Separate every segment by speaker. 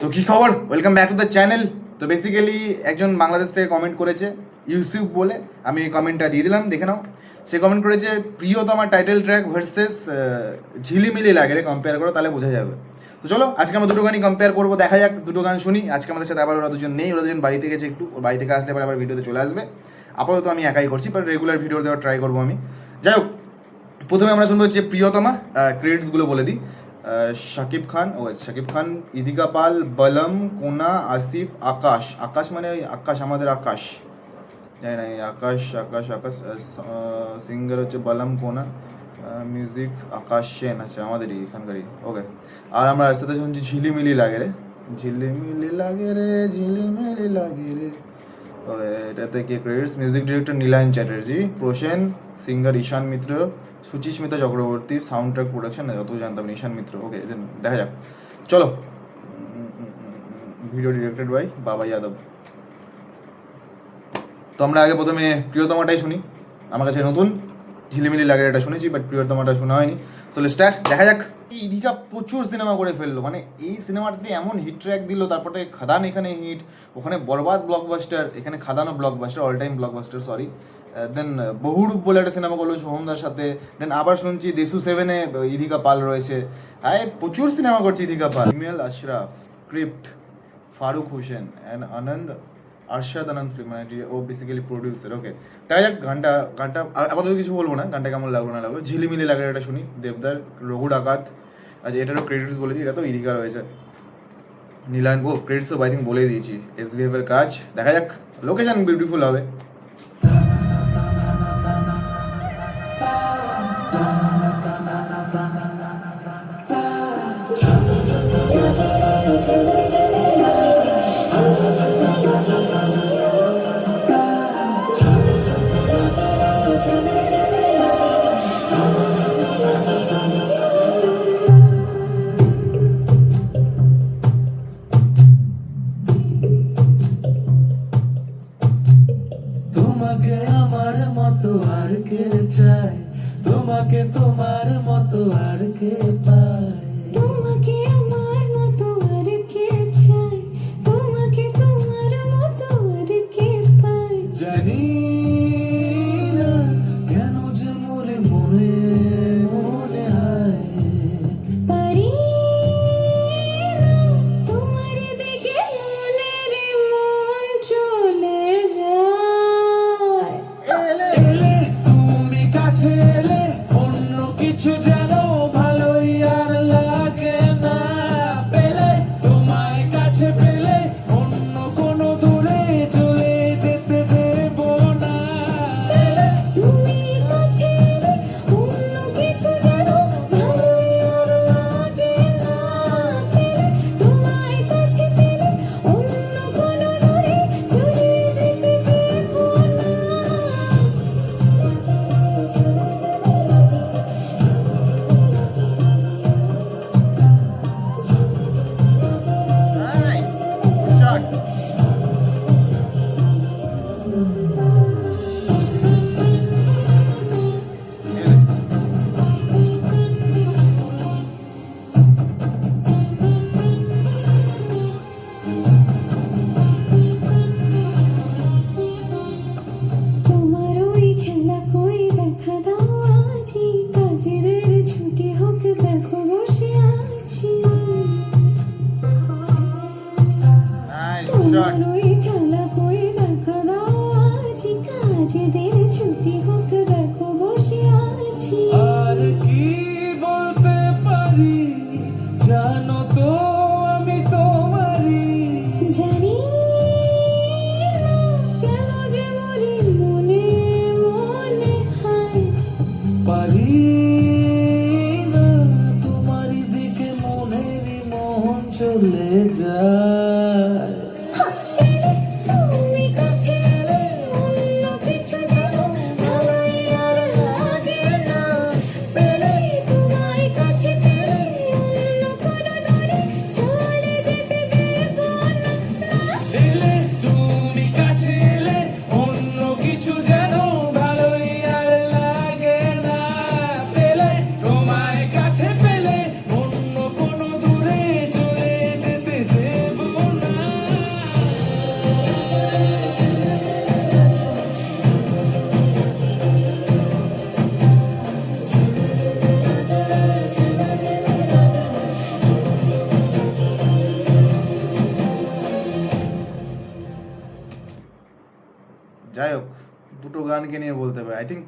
Speaker 1: তো কি খবর, welcome back to the channel. তো বেসিক্যালি একজন বাংলাদেশ থেকে কমেন্ট করেছে ইউসুফ বলে, আমি এই কমেন্টটা দিয়ে দিলাম, দেখে নাও। সে কমেন্ট করেছে প্রিয়তমা টাইটেল ট্র্যাক ভার্সেস ঝিলিমিলি লাগে রে, কম্পেয়ার করো তাহলে বোঝা যাবে। তো চলো আজকে আমরা দুটো গানই কম্পেয়ার করবো, দেখা যাক, দুটো গান শুনি। আজকে আমাদের সাথে আবার ওরা দুজন নেই, ওরা দুজন বাড়িতে গেছে একটু, ওর বাড়ি থেকে আসলে আবার ভিডিওতে চলে আসবে। আপাতত আমি একাই করছি, বাট রেগুলার ভিডিও দেওয়ার ট্রাই করবো আমি। যাই হোক, প্রথমে আমরা শুনবো হচ্ছে প্রিয়তমা। ক্রেডিটসগুলো বলে দিই। শাকিব খান, শাকিব খান, ইদিকা পাল, বলম, কোনা, আসিফ, আকাশ। আকাশ মানে ওই আকাশ, আমাদের আকাশ, জানি না, আকাশ আকাশ আকাশ। সিঙ্গার হচ্ছে বলম, কোনা, মিউজিক আকাশ সেন, আছে আমাদেরই এখানকারই। ওকে, আর আমরা এর সাথে শুনছি ঝিলিমিলি লাগে রে, ঝিলিমিলি লাগে রে, ঝিলিমিলি লাগে রে। ওকে, এটাতে কি credits? Music director Nilayan Chatterjee, Prasen, singer Ishan Mitra, Suchismita Chakraborty, sound track production, যত জানতাম না, ঈশান মিত্র। ওকে, দেন দেখা যাক, চলো। ভিডিও ডিরেক্টেড বাই বাবা যাদব। তো আমরা আগে প্রথমে প্রিয়তমাটাই শুনি, আমার কাছে নতুন। ঝিলিমিলি লাগে এটা শুনেছি, বাট প্রিয়তমাটা শোনা হয়নি। সো লেটস স্টার্ট, দেখা যাক। ইদিকা প্রচুর সিনেমা করে ফেললো, মানে এই সিনেমাটাতে এমন হিট ট্র্যাক দিল, তারপর থেকে খাদান এখানে হিট, ওখানে বরবাদ ব্লকবাস্টার, এখানে খাদানও blockbuster, all time blockbuster, sorry. Then Bahuroop বলে একটা সিনেমা করলো সোহমদার সাথে। দেন আবার শুনছি দেশু 7-এ ইদিকা পাল রয়েছে। হ্যাঁ, প্রচুর সিনেমা করছে ইদিকা পাল। ইমেল আশরাফ, স্ক্রিপ্ট ফারুক হোসেন অ্যান্ড আনন্দ, আরশাদ আনন্দ, মানে ও বেসিক্যালি প্রডিউসার। ওকে, তাই যাক, গানটা আপাতত কিছু বলবো না, গানটা কেমন লাগলো না লাগলো। ঝিলিমিলি লাগে এটা শুনি, দেবদার, রঘু ডাকাত। আচ্ছা, এটারও ক্রেডিটস বলে দিই, এটা তো ইদিকা রয়েছে। নীলায়ন, ও ক্রেডিটস তো আই থিঙ্ক বলেই দিয়েছি। SVF এর কাজ, দেখা যাক, লোকেশন বিউটিফুল হবে।
Speaker 2: তোমাকে আমার মতো আর কে চায়, তোমাকে তোমার মতো আর কে পায়,
Speaker 3: তোমাকে আমার মতো আর কে চায়, তোমাকে তোমার মতো আর কে পায়।
Speaker 2: জানি না কেন যে মনে মনে মনে হয়,
Speaker 3: পারি না তোমার দিকে মনের মন চলে যায়।
Speaker 2: এলে তুমি কাছে এলে অন্য কিছু যেন ভালোই আর লাগে না, পেলে তোমায় কাছে পেলে অন্য কোনো দূরে চলে যেতে দেব না।
Speaker 3: তুমি কাছে এলে অন্য কিছু যেন ভালোই আর লাগে না, পেলে তোমায় কাছে পেলে অন্য কোনো দূরে চলে যেতে দেব না।
Speaker 1: Nice shot.
Speaker 3: তোমার ওই খেলা কই দেখা দাও আজি, কাজের ছুটি হোক দেখো বসে আছি।
Speaker 1: নাইস
Speaker 3: তোমার
Speaker 1: শট।
Speaker 3: ওই খেলা কই দেখা দাও আজি, কাজের ছুটি হোক দেখো বসে আছি।
Speaker 2: আর কি বলতে পারি, জানো তো আমি তোমারই,
Speaker 3: জানি না কেন যে মরি মনে মনে হয়,
Speaker 2: পারি না তোমারই দিকে মনেরই মন চলে যায়।
Speaker 3: তুমি কাছে এলে অন্য কিছু যেন ভালোই আর লাগে না, পেলে তোমায় কাছে পেলে অন্য কোনো দূরে চলে যেতে দেব না।
Speaker 2: এলে তুমি কাছে এলে অন্য কিছু যেন ভালোই আর লাগে না, পেলে তোমায় কাছে পেলে অন্য কোনো দূরে চলে যেতে দেব
Speaker 1: যাই হোক, দুটো গানকে নিয়ে বলতে পারি। আই থিঙ্ক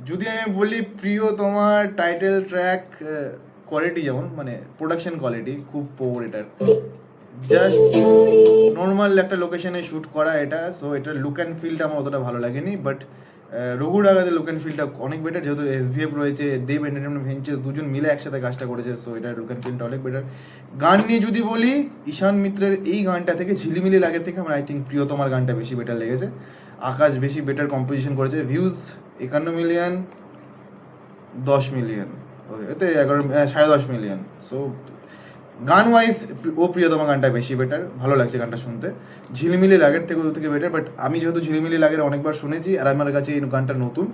Speaker 1: যদি আমি বলি প্রিয় তোমার টাইটেল ট্র্যাক কোয়ালিটি, যেমন মানে প্রোডাকশন কোয়ালিটি খুব পোর এটার, জাস্ট নর্মাল একটা লোকেশনে শ্যুট করা এটা, সো এটার লুক অ্যান্ড ফিলটা আমার অতটা ভালো লাগেনি। বাট রঘু ডাকাতের লুক অ্যান্ড ফিলটা অনেক বেটার, যেহেতু এসভিএফ রয়েছে, দেব এন্টারটেনমেন্ট ভেঞ্চার্স, দুজন মিলে একসাথে কাজটা করেছে, সো এটার লুক অ্যান্ড ফিলটা অনেক বেটার। গান নিয়ে যদি বলি, ঈশান মিত্রের এই গানটা থেকে ঝিলিমিলি লাগের থেকে আমার আই থিঙ্ক প্রিয়তমার গানটা বেশি বেটার লেগেছে। আকাশ বেশি বেটার কম্পোজিশন করেছে। ভিউজ 51 মিলিয়ন, 10 মিলিয়ন, ওকে এতে 10.5 মিলিয়ন। সো গান ওয়াইজ ও প্রিয়তমা গানটা বেশি বেটার, ভালো লাগছে গানটা শুনতে। ঝিলিমিলি লাগের থেকে ওর থেকে বেটার, বাট আমি যেহেতু ঝিলিমিলি লাগের অনেকবার শুনেছি আর আমার কাছে এই গানটা নতুন,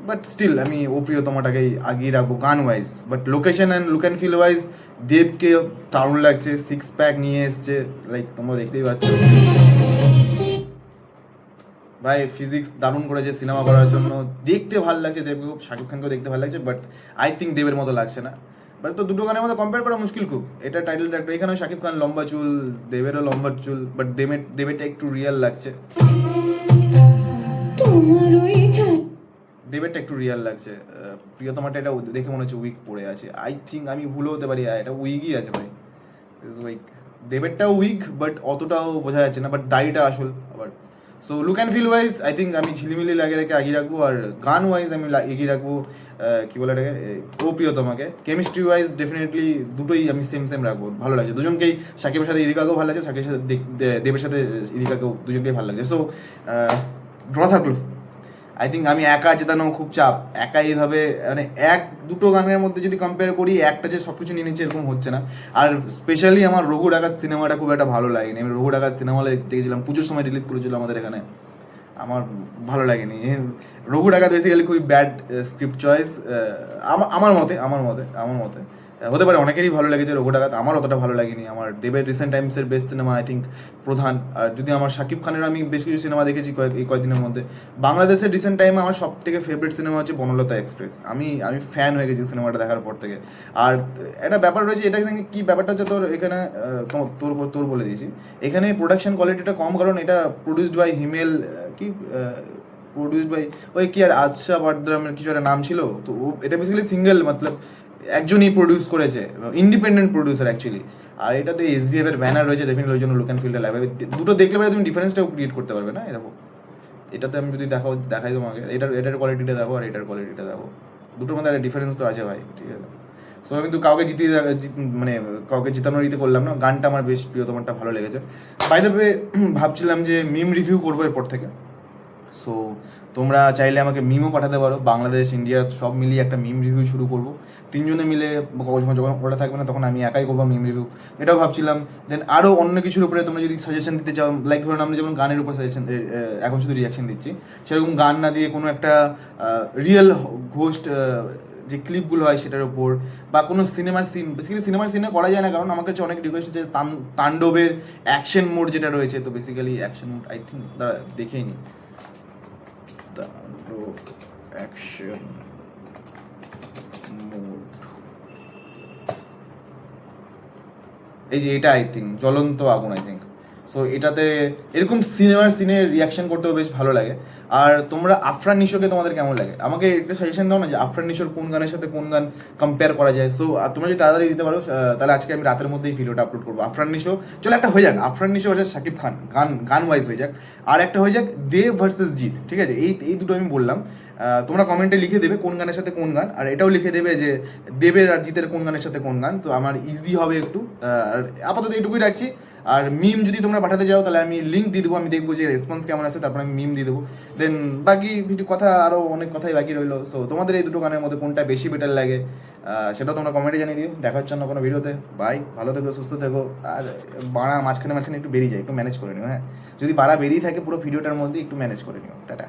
Speaker 1: বাট স্টিল আমি ও প্রিয়তমাটাকেই আগিয়ে রাখবো গান wise. But location and look and feel wise দেবকে দারুণ লাগছে, 6 প্যাক নিয়ে এসছে, লাইক তোমরা দেখতেই পাচ্ছ ভাই, ফিজিক্স দারুণ করেছে সিনেমা করার জন্য, দেখতে ভালো লাগছে দেবকে খুব, শাকিব খানকেও দেখতে ভালো লাগছে, বাট আই থিঙ্ক দেবের মতো লাগছে না। বাট তো দুটো গানের মধ্যে কম্পেয়ার করা মুশকিল খুব। এটা টাইটেল ট্র্যাকটা, এখানেও শাকিব খান লম্বা চুল, দেবেরও লম্বা চুল, বাট দেবেরটা একটু রিয়েল লাগছে,
Speaker 3: তোমার ওইখানে
Speaker 1: দেবেরটা একটু রিয়েল লাগছে। প্রিয়তমাটা এটা দেখে মনে হচ্ছে উইক পড়ে আছে, আই থিঙ্ক আমি ভুলও হতে পারি, এটা উইকই আছে ভাই, উইক। দেবেরটাও উইক, বাট অতটাও বোঝা যাচ্ছে না, বাট দাড়িটা আসল আবার। So look and feel wise I think আমি ঝিলিমিলি লাগে রেখে এগিয়ে রাখবো, আর গান ওয়াইজ আমি এগিয়ে রাখবো কি বলে এটাকে, ও প্রিয়তমাকে। কেমিস্ট্রি ওয়াইজ ডেফিনেটলি দুটোই আমি সেম রাখবো, ভালো লাগছে দুজনকেই। শাকিবের সাথে ইদিকাকেও ভালো লাগছে, শাকিবের সাথে দেবের সাথে ইদিকাকেও, দুজনকেই ভালো লাগছে। সো ড্র থাকলো। আই থিঙ্ক আমি একা জেতানো খুব চাপ, একা এইভাবে মানে দুটো গানের মধ্যে যদি কম্পেয়ার করি, একটা যে সব কিছু নিয়ে নিচ্ছে এরকম হচ্ছে না। আর স্পেশালি আমার রঘু ডাকাত সিনেমাটা খুব একটা ভালো লাগেনি। আমি রঘু ডাকাত সিনেমা হলে দেখেছিলাম, পুজোর সময় রিলিজ করেছিল আমাদের এখানে, আমার ভালো লাগেনি। রঘু ডাকাত বেসিক্যালি খুবই ব্যাড স্ক্রিপ্ট চয়েস আমার মতে। হতে পারে অনেকেরই ভালো লেগেছে রঘু ডাকাত, আমার অতটা ভালো লাগেনি। আমার দেবের রিসেন্ট টাইমসের বেস্ট সিনেমা আই থিঙ্ক প্রধান। আর যদি আমার শাকিব খানের আমি বেশ কিছু সিনেমা দেখেছি এই কয়েকদিনের মধ্যে, বাংলাদেশের রিসেন্ট টাইমে আমার সব থেকে ফেভারিট সিনেমা হচ্ছে বনলতা এক্সপ্রেস। আমি ফ্যান হয়ে গেছি সিনেমাটা দেখার পর থেকে। আর একটা ব্যাপার রয়েছে, এটা কি ব্যাপারটা হচ্ছে তোর এখানে, তোর বলে দিয়েছি, এখানে প্রোডাকশন কোয়ালিটিটা কম, কারণ এটা produced by Himel, produced by ওই কি আর আদশা বাড্রামের কিছু একটা নাম ছিল, তো এটা বেসিক্যালি সিঙ্গেল, মতলব একজনই প্রডিউস করেছে, ইন্ডিপেন্ডেন্ট প্রডিউসার অ্যাকচুয়ালি। আর এটাতে এসভিএফ এর ব্যানার রয়েছে, ডেফিনেটলি ওই জন্য লুক অ্যান্ড ফিলটা লাগবে। দুটো দেখলে পরে তুমি ডিফারেন্সটাও ক্রিয়েট করতে পারবে না। এরকম এটাতে আমি যদি দেখাই তোমাকে, এটার কোয়ালিটিটা দেখো আর এটার কোয়ালিটিটা দেখো, দুটোর মধ্যে একটা ডিফারেন্স তো আছে ভাই, ঠিক আছে। সো আমি কিন্তু কাউকে মানে কাউকে জিতানোর ইতে করলাম না, গানটা আমার বেশ প্রিয়তমারটা ভালো লেগেছে। বাই দ্য ওয়ে, ভাবছিলাম যে মিম রিভিউ করবো এরপর থেকে। সো তোমরা চাইলে আমাকে মিমও পাঠাতে পারো, বাংলাদেশ ইন্ডিয়া সব মিলিয়ে একটা মিম রিভিউ শুরু করবো, তিনজনে মিলে। যখন ওটা থাকবে না তখন আমি একাই করবো মিম রিভিউ, এটাও ভাবছিলাম। দেন আরও অন্য কিছুর উপরে তোমরা যদি সাজেশন দিতে চাও, লাইক ধরুন আমরা যেমন গানের উপর সাজেশন এখন শুধু রিয়াকশন দিচ্ছি, সেরকম গান না দিয়ে কোনো একটা রিয়েল ঘোস্ট যে ক্লিপগুলো হয় সেটার উপর, বা কোনো সিনেমার সিন, বেসিক্যালি সিনেমার সিনে করা যায় না, কারণ আমার কাছে অনেক রিকোয়েস্ট হচ্ছে তাণ্ডবের অ্যাকশন মোড যেটা রয়েছে, তো basically action mode I think তারা দেখেই নি, অ্যাকশন মোড এই যে এটা আই থিঙ্ক জ্বলন্ত আগুন আই থিঙ্ক। সো এটাতে এরকম সিনেমার সিনে রিয়াকশন করতেও বেশ ভালো লাগে। আর তোমরা আফরান নিশোকে তোমাদের কেমন লাগে আমাকে একটা সাজেশন দাও না, যে আফরান নিশোর কোন গানের সাথে কোন গান কম্পেয়ার করা যায়। সো তোমরা যদি তাড়াতাড়ি দিতে পারো, তাহলে আজকে আমি রাতের মধ্যেই ভিডিওটা আপলোড করবো। আফরান নিশো চলো একটা হয়ে যাক, আফরান নিশো ভার্সেস শাকিব খান, গান ওয়াইজ হয়ে যাক। আর একটা হয়ে যাক দেব ভার্সেস জিৎ, ঠিক আছে। এই দুটো আমি বললাম, তোমরা কমেন্টে লিখে দেবে কোন গানের সাথে কোন গান, আর এটাও লিখে দেবে যে দেবের আর জিতের কোন গানের সাথে কোন গান, তো আমার ইজি হবে একটু। আর আপাতত এইটুকুই রাখছি। আর মিম যদি তোমরা পাঠাতে যাও তাহলে আমি লিঙ্ক দিয়ে দেবো, আমি দেখবো যে রেসপন্স কেমন আছে, তারপর আমি মিম দিয়ে দেবো। দেন বাকি ভিডিও কথা আরও অনেক কথাই বাকি রইলো। সো তোমাদের এই দুটো গানের মধ্যে কোনটা বেশি বেটার লাগে সেটাও তোমরা কমেন্টে জানিয়ে দিও। দেখার জন্য কোনো ভিডিওতে, বাই, ভালো থেকো, সুস্থ থেকো। আর বাড়া মাঝখানে একটু বেরিয়ে যায়, একটু ম্যানেজ করে নিও, হ্যাঁ। যদি বাড়া বেরিয়ে থাকে পুরো ভিডিওটার মধ্যে একটু ম্যানেজ করে নিও। টাটা।